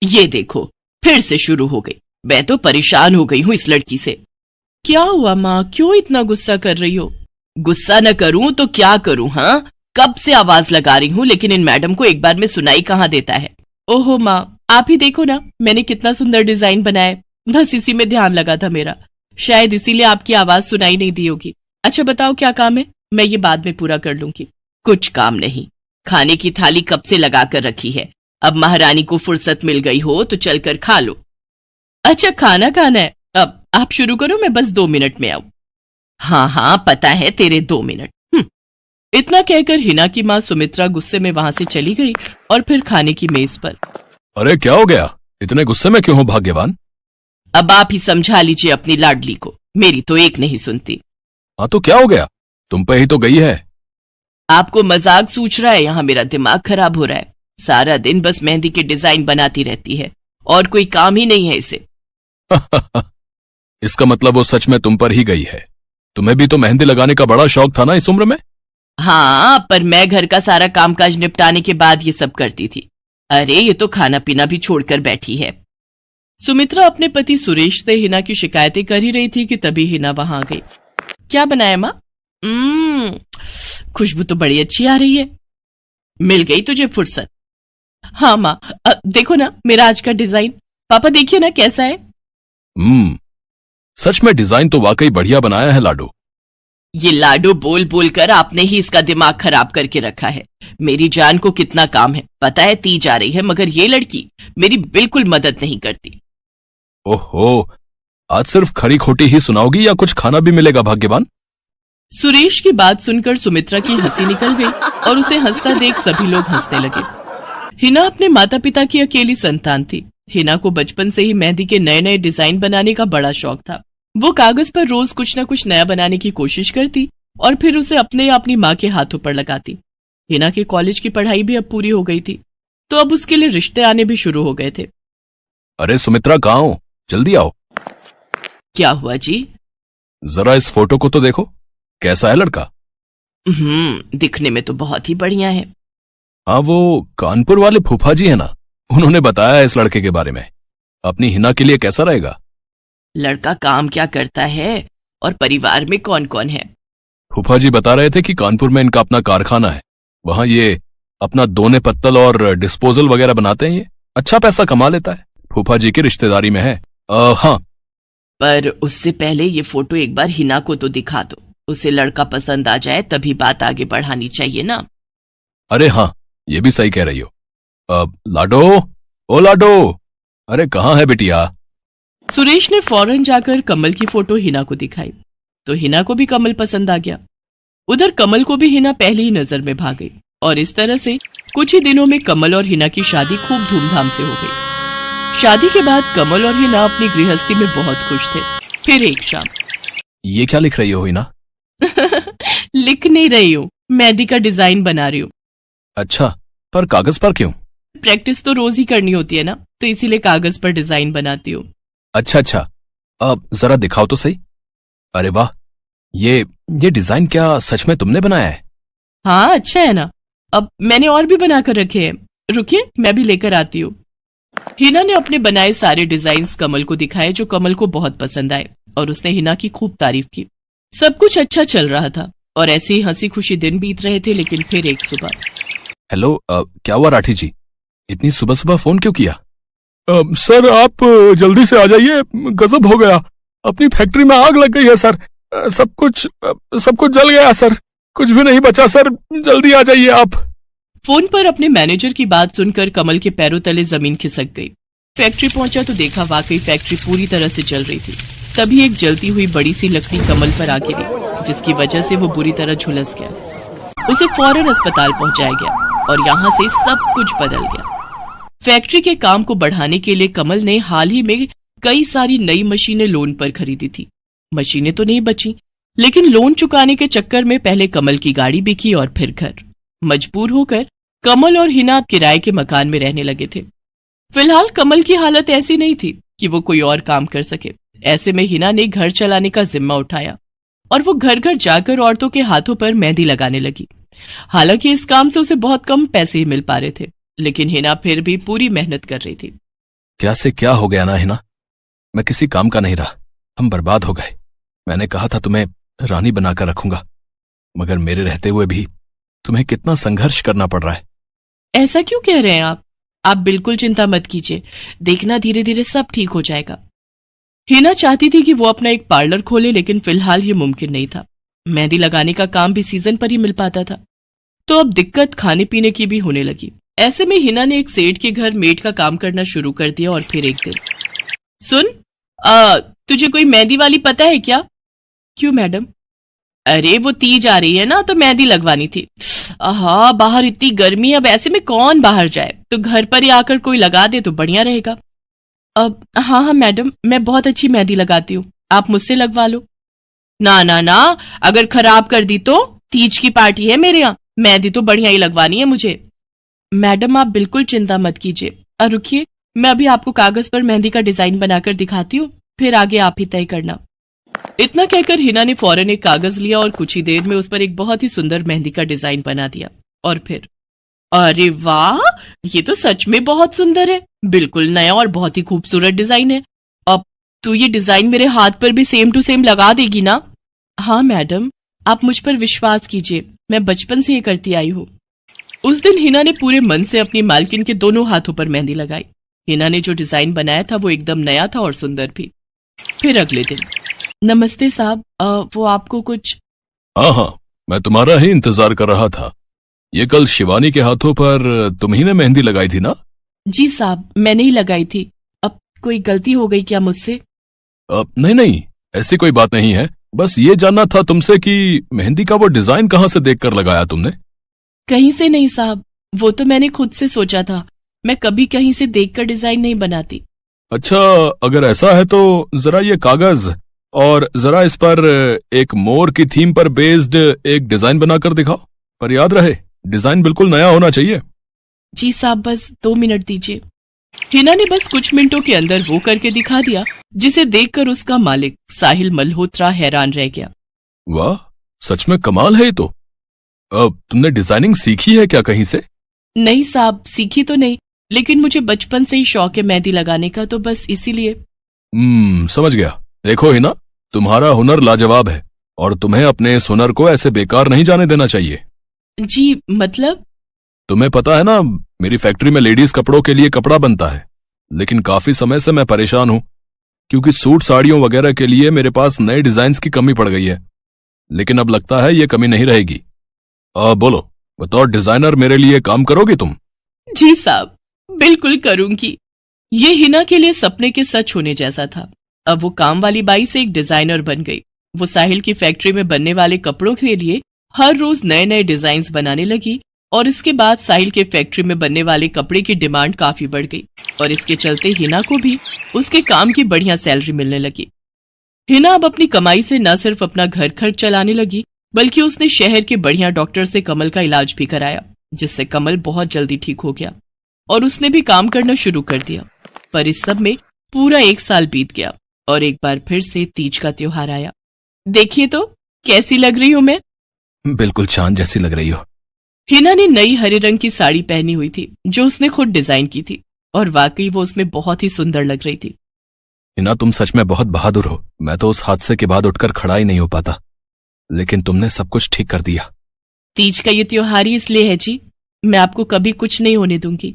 ये देखो, फिर से शुरू हो गई। मैं तो परेशान हो गई हूँ इस लड़की से। क्या हुआ माँ, क्यों इतना गुस्सा कर रही हो? गुस्सा न करूं तो क्या करूं? हाँ, कब से आवाज लगा रही हूँ, लेकिन इन मैडम को एक बार में सुनाई कहाँ देता है। ओहो माँ, आप ही देखो ना, मैंने कितना सुंदर डिजाइन बनाया, बस इसी में ध्यान लगा था मेरा, शायद इसीलिए आपकी आवाज सुनाई नहीं दी होगी। अच्छा बताओ क्या काम है, मैं ये बाद में पूरा कर लूंगी। कुछ काम नहीं, खाने की थाली कब से लगा कर रखी है, अब महारानी को फुर्सत मिल गई हो तो चलकर खा लो। अच्छा खाना खाना है, अब आप शुरू करो, मैं बस 2 मिनट में आऊं। हाँ हाँ पता है तेरे 2 मिनट। इतना कहकर हिना की माँ सुमित्रा गुस्से में वहां से चली गई और फिर खाने की मेज पर। अरे क्या हो गया, इतने गुस्से में क्यों हो भाग्यवान? अब आप ही समझा लीजिए अपनी लाडली को, मेरी तो एक नहीं सुनती। हाँ तो क्या हो गया, तुम पे ही तो गई है। आपको मजाक सूझ रहा है? यहाँ मेरा दिमाग खराब हो रहा है, सारा दिन बस मेहंदी के डिजाइन बनाती रहती है और कोई काम ही नहीं है इसे। इसका मतलब वो सच में तुम पर ही गई है। तुम्हें भी तो मेहंदी लगाने का बड़ा शौक था ना इस उम्र में? हाँ, पर मैं घर का सारा कामकाज निपटाने के बाद ये सब करती थी। अरे ये तो खाना पीना भी छोड़कर बैठी है। सुमित्रा अपने पति सुरेश से हिना की शिकायतें कर ही रही थी कि तभी हिना वहां आ गई। क्या बनाया माँ? खुशबू तो बड़ी अच्छी आ रही है। मिल गई तुझे फुर्सत? हाँ माँ, देखो ना मेरा आज का डिजाइन, पापा देखिए ना कैसा है। सच में डिजाइन तो वाकई बढ़िया बनाया है लाडो। ये लाडो बोल बोल कर आपने ही इसका दिमाग खराब करके रखा है। मेरी जान को कितना काम है पता है, ती जा रही है, मगर ये लड़की मेरी बिल्कुल मदद नहीं करती। ओहो, आज सिर्फ खरी खोटी ही सुनाओगी या कुछ खाना भी मिलेगा भाग्यवान? सुरेश की बात सुनकर सुमित्रा की हंसी निकल गई और उसे हंसता देख सभी लोग हंसने लगे। हिना अपने माता पिता की अकेली संतान थी। हिना को बचपन से ही मेहंदी के नए नए डिजाइन बनाने का बड़ा शौक था। वो कागज पर रोज कुछ न कुछ नया बनाने की कोशिश करती और फिर उसे अपने या अपनी माँ के हाथों पर लगाती। हिना के कॉलेज की पढ़ाई भी अब पूरी हो गई थी, तो अब उसके लिए रिश्ते आने भी शुरू हो गए थे। अरे सुमित्रा कहाँ हो, जल्दी आओ। क्या हुआ जी? जरा इस फोटो को तो देखो, कैसा है लड़का? दिखने में तो बहुत ही बढ़िया है। हाँ, वो कानपुर वाले फूफा जी है ना, उन्होंने बताया इस लड़के के बारे में। अपनी हिना के लिए कैसा रहेगा? लड़का काम क्या करता है और परिवार में कौन कौन है? फूफा जी बता रहे थे कि कानपुर में इनका अपना कारखाना है, वहां ये अपना दोने पत्तल और डिस्पोजल वगैरह बनाते हैं। ये अच्छा पैसा कमा लेता है, फूफा जी की रिश्तेदारी में है। हाँ, पर उससे पहले ये फोटो एक बार हिना को तो दिखा दो, उसे लड़का पसंद आ जाए तभी बात आगे बढ़ानी चाहिए ना। अरे हाँ, ये भी सही कह रही हो। लाडो, ओ लाडो, अरे कहाँ है बिटिया? सुरेश ने फौरन जाकर कमल की फोटो हिना को दिखाई तो हिना को भी कमल पसंद आ गया। उधर कमल को भी हिना पहली ही नजर में भाग गई और इस तरह से कुछ ही दिनों में कमल और हिना की शादी खूब धूमधाम से हो गई। शादी के बाद कमल और हिना अपनी गृहस्थी में बहुत खुश थे। फिर एक शाम। ये क्या लिख रही हो हिना? लिख नहीं रही हूँ, मेहंदी का डिजाइन बना रही हूँ। अच्छा, पर कागज पर क्यों? प्रैक्टिस तो रोज ही करनी होती है ना, तो इसीलिए कागज पर डिजाइन बनाती हूँ। अच्छा, अब जरा दिखाओ तो सही। अरे वाह, ये डिजाइन क्या सच में तुमने बनाया है? हाँ अच्छा है ना, अब मैंने और भी बनाकर रखे हैं, रुकिए मैं भी लेकर आती हूँ। हिना ने अपने बनाए सारे डिजाइन्स कमल को दिखाए, जो कमल को बहुत पसंद आए और उसने हिना की खूब तारीफ की। सब कुछ अच्छा चल रहा था और ऐसे ही हंसी खुशी दिन बीत रहे थे, लेकिन फिर एक सुबह। हेलो, क्या हुआ राठी जी, इतनी सुबह सुबह फोन क्यों किया? सर आप जल्दी से आ जाइए, गजब हो गया, अपनी फैक्ट्री में आग लग गई है सर, सब कुछ जल गया सर, कुछ भी नहीं बचा सर, जल्दी आ जाइए आप। फोन पर अपने मैनेजर की बात सुनकर कमल के पैरों तले जमीन खिसक गई। फैक्ट्री पहुंचा तो देखा वाकई फैक्ट्री पूरी तरह से जल रही थी। तभी एक जलती हुई बड़ी सी लकड़ी कमल पर आ गिरी, जिसकी वजह से वो बुरी तरह झुलस गया। उसे फौरन अस्पताल पहुंचाया गया और यहाँ से सब कुछ बदल गया। फैक्ट्री के काम को बढ़ाने के लिए कमल ने हाल ही में कई सारी नई मशीनें लोन पर खरीदी थी। मशीनें तो नहीं बची, लेकिन लोन चुकाने के चक्कर में पहले कमल की गाड़ी बिकी और फिर घर। मजबूर होकर कमल और हिना किराए के मकान में रहने लगे थे। फिलहाल कमल की हालत ऐसी नहीं थी कि वो कोई और काम कर सके। ऐसे में हिना ने घर चलाने का जिम्मा उठाया और वो घर घर जाकर औरतों के हाथों पर मेहंदी लगाने लगी। हालांकि इस काम से उसे बहुत कम पैसे ही मिल पा रहे थे, लेकिन हिना फिर भी पूरी मेहनत कर रही थी। क्या से क्या हो गया ना हिना, मैं किसी काम का नहीं रहा, हम बर्बाद हो गए। मैंने कहा था तुम्हें रानी बनाकर रखूंगा, मगर मेरे रहते हुए भी तुम्हें कितना संघर्ष करना पड़ रहा है। ऐसा क्यों कह रहे हैं आप बिल्कुल चिंता मत कीजिए, देखना धीरे धीरे सब ठीक हो जाएगा। हिना चाहती थी कि वो अपना एक पार्लर खोले, लेकिन फिलहाल ये मुमकिन नहीं था। मेहंदी लगाने का काम भी सीजन पर ही मिल पाता था, तो अब दिक्कत खाने पीने की भी होने लगी। ऐसे में हिना ने एक सेठ के घर मेड का काम करना शुरू कर दिया। और फिर एक दिन, सुन, तुझे कोई मेहंदी वाली पता है क्या? क्यों मैडम? अरे वो तीज आ रही है ना, तो मेहंदी लगवानी थी। आहा, बाहर इतनी गर्मी, अब ऐसे में कौन बाहर जाए, तो घर पर ही आकर कोई लगा दे तो बढ़िया रहेगा। अब हाँ मैडम, मैं बहुत अच्छी मेहंदी लगाती हूँ, आप मुझसे लगवा लो। ना ना ना, अगर खराब कर दी तो? तीज की पार्टी है मेरे यहाँ, मेहंदी तो बढ़िया ही लगवानी है मुझे। मैडम आप बिल्कुल चिंता मत कीजिए, और रुकिए, मैं अभी आपको कागज पर मेहंदी का डिजाइन बनाकर दिखाती हूँ, फिर आगे आप ही तय करना। इतना कहकर हिना ने फौरन एक कागज लिया और कुछ ही देर में उस पर एक बहुत ही सुंदर मेहंदी का डिजाइन बना दिया। और फिर, अरे वाह, ये तो सच में बहुत सुंदर है, बिल्कुल नया और बहुत ही खूबसूरत डिजाइन है। अब तू ये डिजाइन मेरे हाथ पर भी सेम टू सेम लगा देगी ना? हाँ मैडम, आप मुझ पर विश्वास कीजिए, मैं बचपन से ये करती आई हूँ। उस दिन हिना ने पूरे मन से अपनी मालकिन के दोनों हाथों पर मेहंदी लगाई। हिना ने जो डिजाइन बनाया था वो एकदम नया था और सुंदर भी। फिर अगले दिन, नमस्ते साहब, वो आपको कुछ? हाँ, मैं तुम्हारा ही इंतजार कर रहा था। ये कल शिवानी के हाथों पर तुम ही ने मेहंदी लगाई थी ना? जी साहब, मैंने ही लगाई थी। अब कोई गलती हो गई क्या मुझसे? नहीं, ऐसी कोई बात नहीं है। बस ये जानना था तुमसे कि मेहंदी का वो डिजाइन कहाँ से देखकर लगाया तुमने? कहीं से नहीं साहब, वो तो मैंने खुद से सोचा था, मैं कभी कहीं से देखकर डिजाइन नहीं बनाती। अच्छा, अगर ऐसा है तो जरा ये कागज और जरा इस पर एक मोर की थीम पर बेस्ड एक डिजाइन बनाकर दिखाओ, पर याद रहे डिजाइन बिल्कुल नया होना चाहिए। जी साहब, बस 2 मिनट दीजिए। हिना ने बस कुछ मिनटों के अंदर वो करके दिखा दिया, जिसे देखकर उसका मालिक साहिल मल्होत्रा हैरान रह गया। वाह, सच में कमाल है ये तो। अब तुमने डिजाइनिंग सीखी है क्या कहीं से? नहीं साहब, सीखी तो नहीं, लेकिन मुझे बचपन से ही शौक है मेहंदी लगाने का, तो बस इसीलिए। समझ गया। देखो हिना, तुम्हारा हुनर लाजवाब है और तुम्हें अपने इस हुनर को ऐसे बेकार नहीं जाने देना चाहिए। जी मतलब? तुम्हें पता है ना, मेरी फैक्ट्री में लेडीज कपड़ों के लिए कपड़ा बनता है, लेकिन काफी समय से मैं परेशान हूं, क्योंकि सूट साड़ियों वगैरह के लिए मेरे पास नए डिजाइन्स की कमी पड़ गई है। लेकिन अब लगता है ये कमी नहीं रहेगी। बोलो, बतौर डिजाइनर मेरे लिए काम करोगी तुम? जी साहब, बिल्कुल करूंगी। ये हिना के लिए सपने के सच होने जैसा था। अब वो काम वाली बाई से एक डिजाइनर बन गई। वो साहिल की फैक्ट्री में बनने वाले कपड़ों के लिए हर रोज नए नए डिजाइन्स बनाने लगी, और इसके बाद साहिल के फैक्ट्री में बनने वाले कपड़े की डिमांड काफी बढ़ गई, और इसके चलते हिना को भी उसके काम की बढ़िया सैलरी मिलने लगी। हिना अब अपनी कमाई से न सिर्फ अपना घर खर्च चलाने लगी, बल्कि उसने शहर के बढ़िया डॉक्टर से कमल का इलाज भी कराया, जिससे कमल बहुत जल्दी ठीक हो गया और उसने भी काम करना शुरू कर दिया। पर इस सब में पूरा 1 साल बीत गया और एक बार फिर से तीज का त्योहार आया। देखिए तो कैसी लग रही हूं मैं? बिल्कुल चांद जैसी लग रही हो। हिना ने नई हरे रंग की साड़ी पहनी हुई थी, जो उसने खुद डिजाइन की थी, और वाकई वो उसमें बहुत ही सुंदर लग रही थी। हिना, तुम सच में बहुत बहादुर हो। मैं तो उस हादसे के बाद उठकर खड़ा ही नहीं हो पाता, लेकिन तुमने सब कुछ ठीक कर दिया। तीज का ये त्योहार ही इसलिए है जी, मैं आपको कभी कुछ नहीं होने दूंगी।